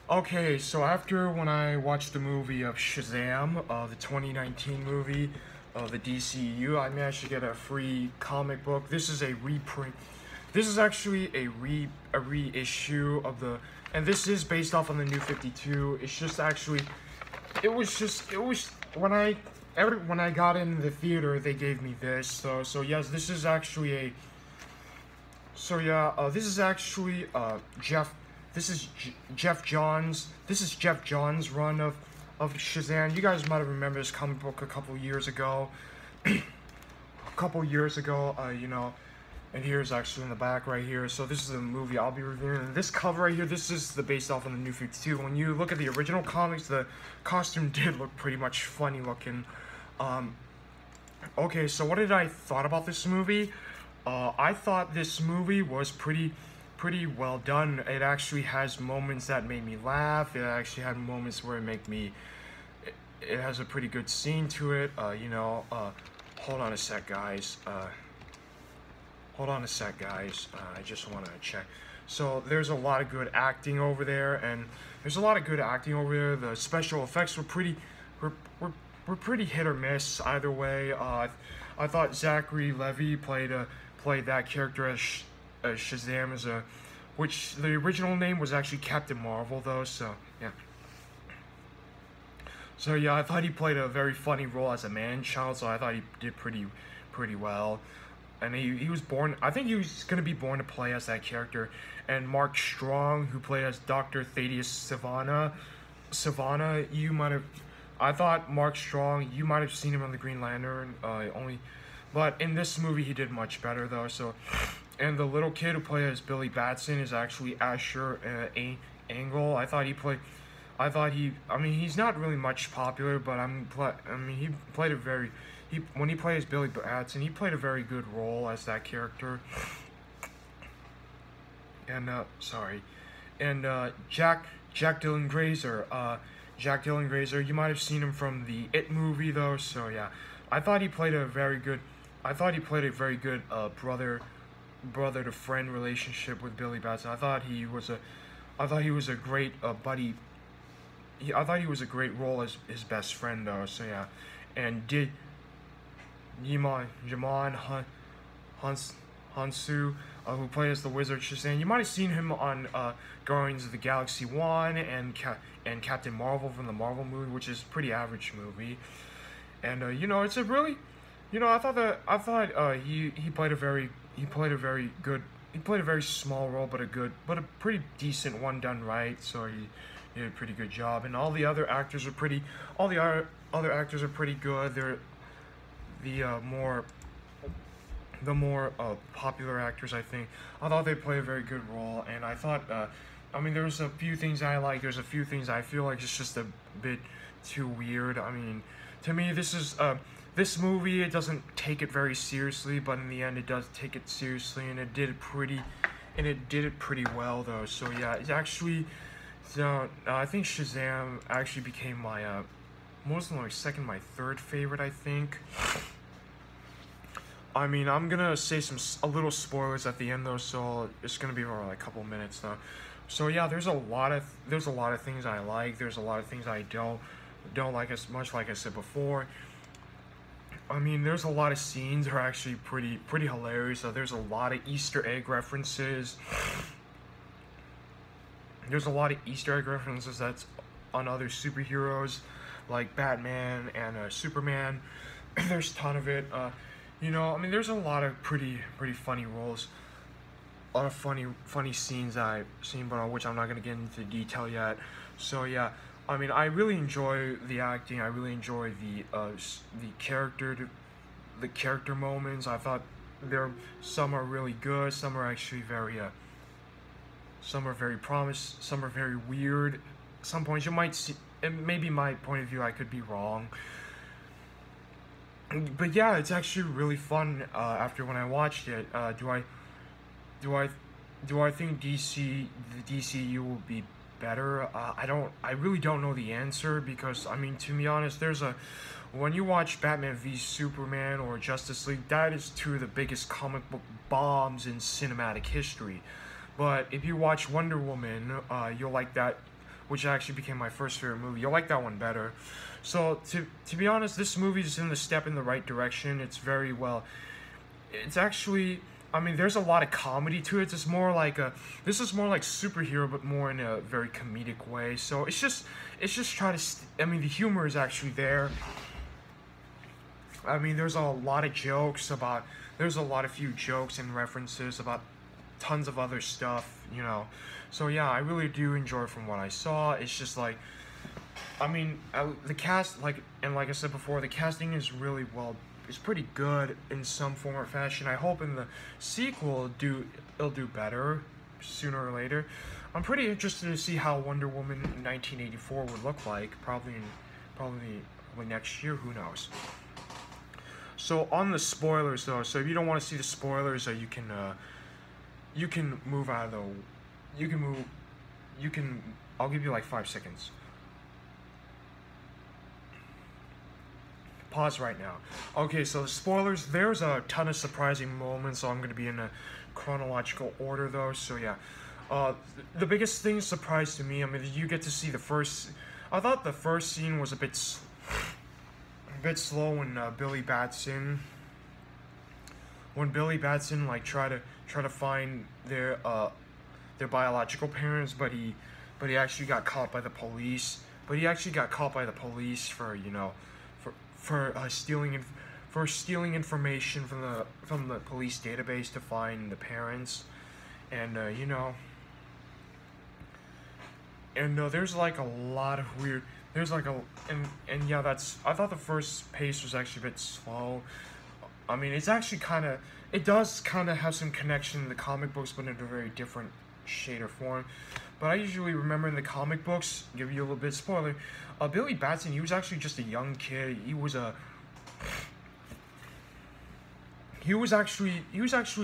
Okay, so after when I watched the movie of SHAZAM, the 2019 movie of the DCU, I managed to get a free comic book. This is a reprint. This is actually a reissue of the, and this is based off on the New 52. It's just actually, it was when I got in the theater, they gave me this. So yes, this is actually a. So yeah, this is actually Jeff. This is Jeff Johns. This is Jeff Johns' run of Shazam. You guys might have remembered this comic book a couple years ago. You know, and here's actually in the back right here. So this is the movie I'll be reviewing. This cover right here, this is the based off on the New 52. When you look at the original comics, the costume did look pretty much funny looking. Okay, so what did I thought about this movie? I thought this movie was pretty well done. It actually has moments that made me laugh. It actually had moments where it has a pretty good scene to it. Hold on a sec, guys. I just want to check. So there's a lot of good acting over there, The special effects were pretty hit or miss either way. I thought Zachary Levi played that character as Shazam which the original name was actually Captain Marvel though. So yeah. So yeah, I thought he played a very funny role as a man-child. So I thought he did pretty well. And he was born. I think he was gonna be born to play as that character. And Mark Strong, who played as Dr. Thaddeus Savannah, you might have. I thought Mark Strong, you might have seen him on the Green Lantern, but in this movie he did much better though. So, and the little kid who played as Billy Batson is actually Asher Angle. I mean, he's not really much popular, but he played when he played as Billy Batson, he played a very good role as that character. And Jack Dylan Grazer, you might have seen him from the It movie though. So yeah, I thought he played a very good brother to friend relationship with Billy Batson. I thought he was a great buddy. I thought he was a great role as his best friend though. So yeah, and did Jamon Hansu, who played as the Wizard Shazam. You might have seen him on Guardians of the Galaxy 1 and Captain Marvel from the Marvel movie, which is a pretty average movie. And it's a really, I thought he played a very small role, but a pretty decent one done right. So he did a pretty good job, and all the other actors are pretty good. They're the more popular actors, I think. I thought they played a very good role, and I thought, I mean, there's a few things I like. There's a few things I feel like it's just a bit too weird. I mean, to me, this movie, it doesn't take it very seriously, but in the end, it does take it seriously, and it did it pretty well, though. So yeah, it's actually, I think Shazam actually became my my third favorite, I think. I mean, I'm gonna say a little spoilers at the end though, so it's gonna be around like a couple minutes though. So yeah, there's a lot of things I like. There's a lot of things I don't like as much. Like I said before, I mean, there's a lot of scenes that are actually pretty hilarious. So there's a lot of Easter egg references. There's a lot of Easter egg references that's on other superheroes like Batman and Superman. There's a ton of it. I mean, there's a lot of pretty funny roles, a lot of funny scenes I've seen, but which I'm not gonna get into detail yet. So yeah, I mean, I really enjoy the acting. I really enjoy the character moments. I thought some are really good. Some are actually some are very promised. Some are very weird. Some points you might see, and maybe my point of view, I could be wrong. But yeah, it's actually really fun. After when I watched it, do I think the DCU will be better? I really don't know the answer, because I mean, to be honest, when you watch Batman v Superman or Justice League, that is two of the biggest comic book bombs in cinematic history. But if you watch Wonder Woman, you'll like that which actually became my first favorite movie. You'll like that one better. So to be honest, this movie is in the step in the right direction. It's very well. It's actually, I mean, there's a lot of comedy to it. It's more like this is more like superhero, but more in a very comedic way. So it's just trying to. I mean, the humor is actually there. I mean, there's a lot of jokes about. There's a lot of few jokes and references about tons of other stuff, you know. So yeah, I really do enjoy from what I saw. It's just like, I mean, the cast, like I said before, the casting is really well. It's pretty good in some form or fashion. I hope in the sequel it'll do better sooner or later. I'm pretty interested to see how Wonder Woman 1984 would look like. Probably next year. Who knows? So on the spoilers though, so if you don't want to see the spoilers, you can move out of the. You can. I'll give you like 5 seconds. Pause right now. Okay, so the spoilers, there's a ton of surprising moments, so I'm going to be in a chronological order though, so yeah. The biggest thing surprise to me, I mean, you get to see the first, I thought the first scene was a bit slow when Billy Batson like try to find their biological parents, but he actually got caught by the police. But he actually got caught by the police for, you know, for stealing information from the police database to find the parents, and you know, and there's like a lot of weird. There's like and yeah, I thought the first pace was actually a bit slow. I mean, it's actually it does kind of have some connection to the comic books, but in a very different shade or form. But I usually remember in the comic books, give you a little bit of spoiler, Billy Batson, he was actually just a young kid. He was actually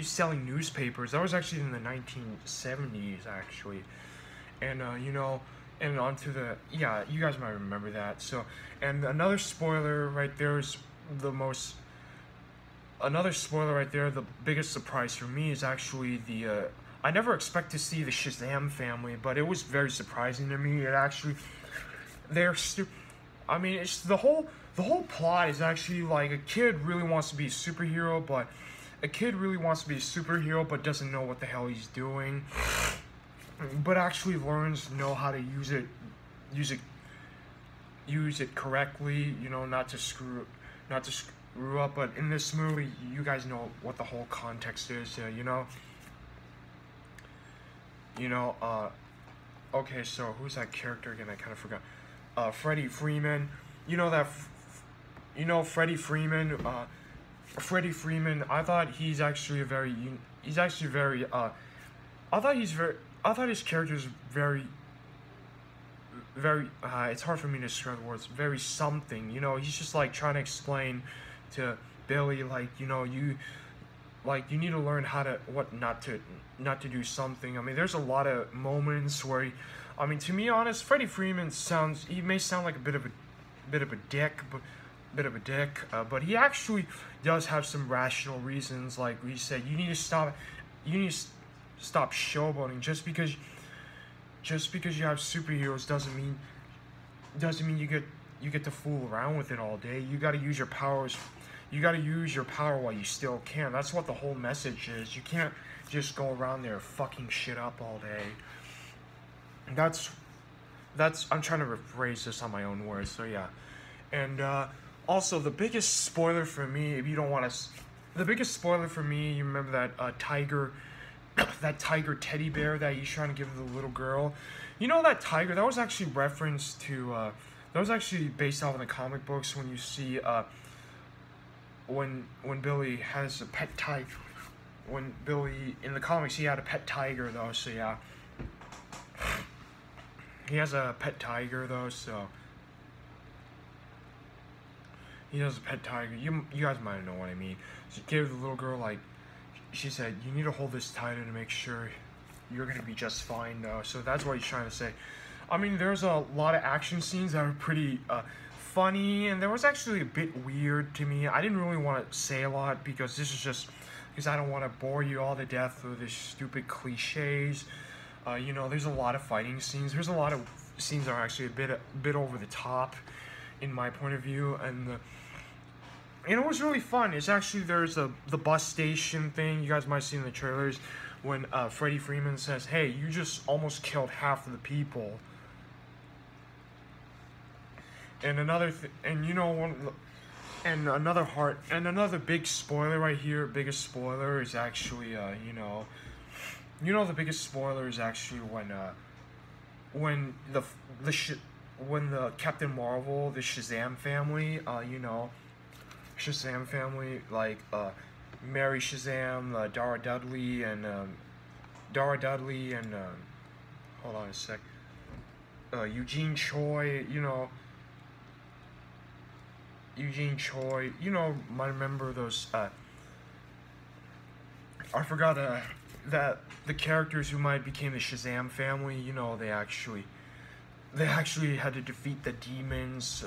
selling newspapers. That was actually in the 1970s actually. And you know, and onto the, yeah, you guys might remember that. So, and another spoiler right there is the biggest surprise for me is actually the I never expect to see the SHAZAM family, but it was very surprising to me. It actually, I mean, it's the whole plot is actually like a kid really wants to be a superhero, but doesn't know what the hell he's doing, but actually learns how to use it correctly, you know, not to screw up. But in this movie, you guys know what the whole context is, you know. Okay, so who's that character again? I kind of forgot. Freddie Freeman. You know that. Freddie Freeman. Freddie Freeman. I thought he's actually very. I thought his character is very. It's hard for me to describe the words. Very something. You know, he's just like trying to explain to Billy, like, you know, you need to learn not to do something. I mean, there's a lot of moments where I mean, to be honest, Freddie Freeman may sound like a bit of a dick, but he actually does have some rational reasons. Like he said, you need to stop showboating. Just because you have superheroes doesn't mean you get to fool around with it all day. You got to use your powers. You got to use your power while you still can. That's what the whole message is. You can't just go around there fucking shit up all day. That's I'm trying to rephrase this on my own words. So yeah, and also the biggest spoiler for me, if you don't want to, the biggest spoiler for me, you remember that tiger teddy bear that he's trying to give the little girl. You know, that tiger, that was actually referenced to that was actually based off of the comic books. When you see when Billy has a pet tiger. When Billy, in the comics, he had a pet tiger, though, so yeah. He has a pet tiger, though, so. He has a pet tiger. You guys might know what I mean. She gave the little girl, like, she said, you need to hold this tighter to make sure you're going to be just fine, though. So that's what he's trying to say. I mean, there's a lot of action scenes that are pretty funny, and there was actually a bit weird to me. I didn't really want to say a lot because this is just, because I don't want to bore you all to death with these stupid cliches. You know, there's a lot of fighting scenes. There's a lot of scenes are actually a bit over the top, in my point of view, and it was really fun. It's actually, there's the bus station thing. You guys might have seen in the trailers when Freddie Freeman says, "Hey, you just almost killed half of the people." And another another big spoiler right here. Biggest spoiler is actually the biggest spoiler is actually when the Captain Marvel, the Shazam family, Shazam family, like Mary Shazam, Dara Dudley, and hold on a sec, Eugene Choi, might remember those. I forgot that the characters who might became the Shazam family, they actually had to defeat the demons.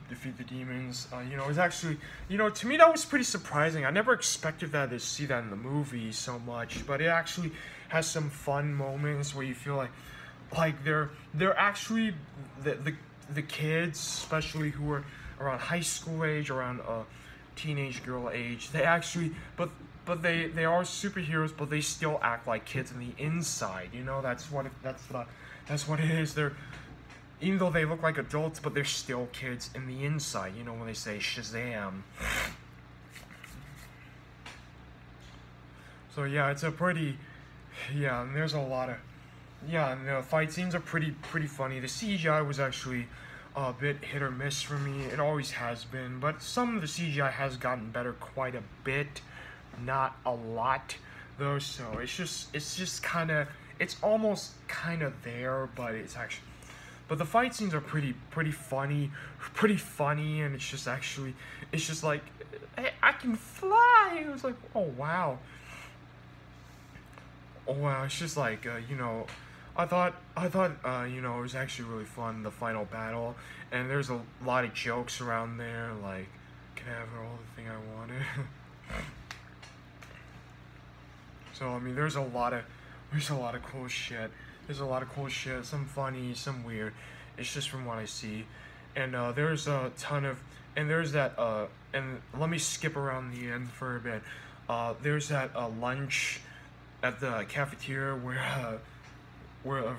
Defeat the demons. It was actually, to me that was pretty surprising. I never expected to see that in the movie so much, but it actually has some fun moments where you feel like they're actually the kids, especially who are around high school age, around teenage girl age. They actually, but they are superheroes, but they still act like kids on the inside. That's what it is. They're, even though they look like adults, but they're still kids in the inside, when they say Shazam. So yeah, it's a pretty, and there's a lot of, and the fight scenes are pretty funny. The CGI was actually a bit hit or miss for me. It always has been, but some of the CGI has gotten better quite a bit, not a lot though. So it's almost kind of there, but it's actually. But the fight scenes are pretty funny, and it's just like, hey, I can fly. It was like, oh wow, it's just like, I thought, it was actually really fun, the final battle, and there's a lot of jokes around there, like, can I have all the thing I wanted? So, I mean, there's a lot of cool shit. There's a lot of cool shit, some funny, some weird. It's just from what I see. And there's a ton of, and there's that, and let me skip around the end for a bit. There's that lunch at the cafeteria where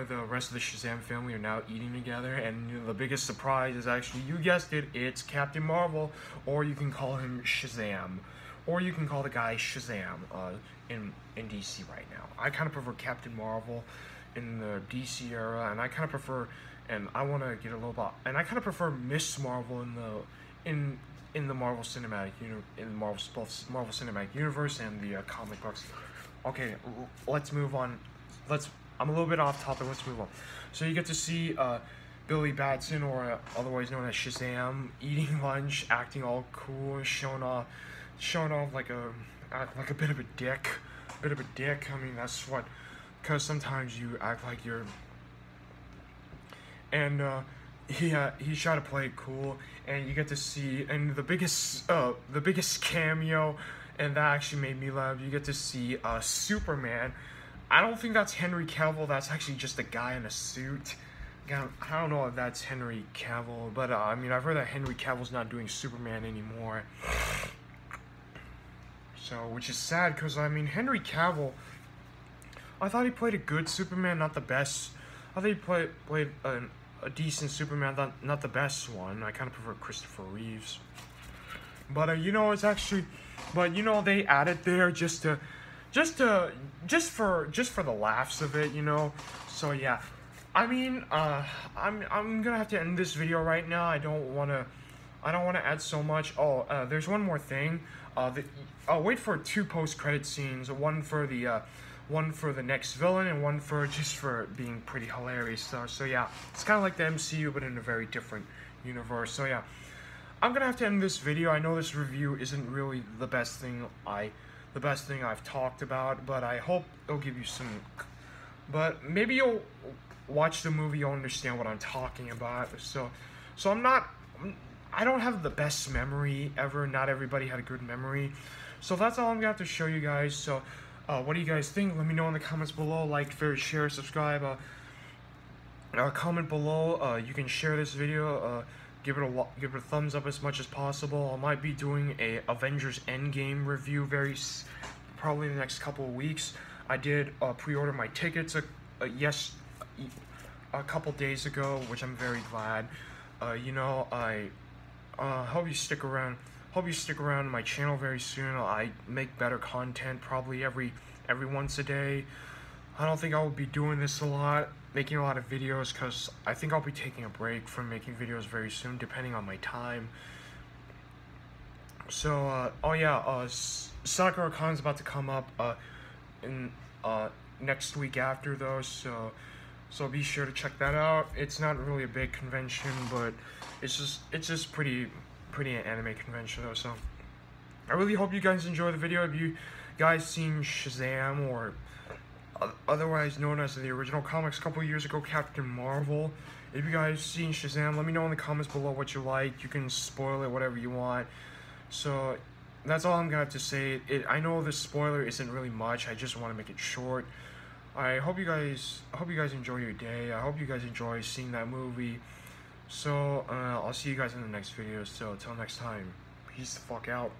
the rest of the Shazam family are now eating together, and the biggest surprise is actually, you guessed it, it's Captain Marvel, or you can call him Shazam, or you can call the guy Shazam in DC right now. I kind of prefer Captain Marvel in the DC era, and I kind of prefer, and I want to get a little bit, and I kind of prefer Miss Marvel in the Marvel Cinematic Marvel Cinematic Universe and the comic books. Okay, let's move on. I'm a little bit off topic. Let's move on. So you get to see Billy Batson, or otherwise known as Shazam, eating lunch, acting all cool, showing off like a bit of a dick. I mean, that's what, because sometimes you act like you're, and he tried to play it cool, and you get to see, and the biggest cameo, and that actually made me laugh. You get to see Superman. I don't think that's Henry Cavill. That's actually just a guy in a suit. I don't know if that's Henry Cavill, but I mean, I've heard that Henry Cavill's not doing Superman anymore. So, which is sad, because I mean, Henry Cavill, I thought he played a good Superman, not the best. I thought he played a decent Superman, not the best one. I kind of prefer Christopher Reeves. But it's actually, but they added there just for the laughs of it, So yeah, I mean, I'm gonna have to end this video right now. I don't wanna add so much. Oh, there's one more thing. I'll wait for 2 post-credit scenes. One for the next villain, and one just for being pretty hilarious. So yeah, it's kind of like the MCU, but in a very different universe. So yeah, I'm gonna have to end this video. I know this review isn't really the best thing I've talked about, but I hope it'll give you some. But maybe you'll watch the movie, you'll understand what I'm talking about. So I don't have the best memory ever. Not everybody had a good memory. So that's all I'm gonna have to show you guys. So What do you guys think? Let me know in the comments below. Like, favorite, share, subscribe. Comment below. You can share this video. Give it a thumbs up as much as possible. I might be doing a Avengers Endgame review probably in the next couple of weeks. I did pre-order my tickets a couple days ago, which I'm very glad. I hope you stick around. Hope you stick around my channel very soon. I make better content probably every once a day. I don't think I will be doing this a lot, making a lot of videos, because I think I'll be taking a break from making videos very soon, depending on my time. So, Sakura Con's about to come up in next week after, though, so be sure to check that out. It's not really a big convention, but it's just pretty anime convention, though. So I really hope you guys enjoy the video. If you guys seen SHAZAM, or otherwise known as the original comics a couple years ago, Captain Marvel. If you guys seen SHAZAM, let me know in the comments below what you like. You can spoil it, whatever you want. So that's all I'm gonna have to say. I know this spoiler isn't really much. I just want to make it short. I hope you guys enjoy your day. I hope you guys enjoy seeing that movie. So I'll see you guys in the next video. So till next time, peace the fuck out.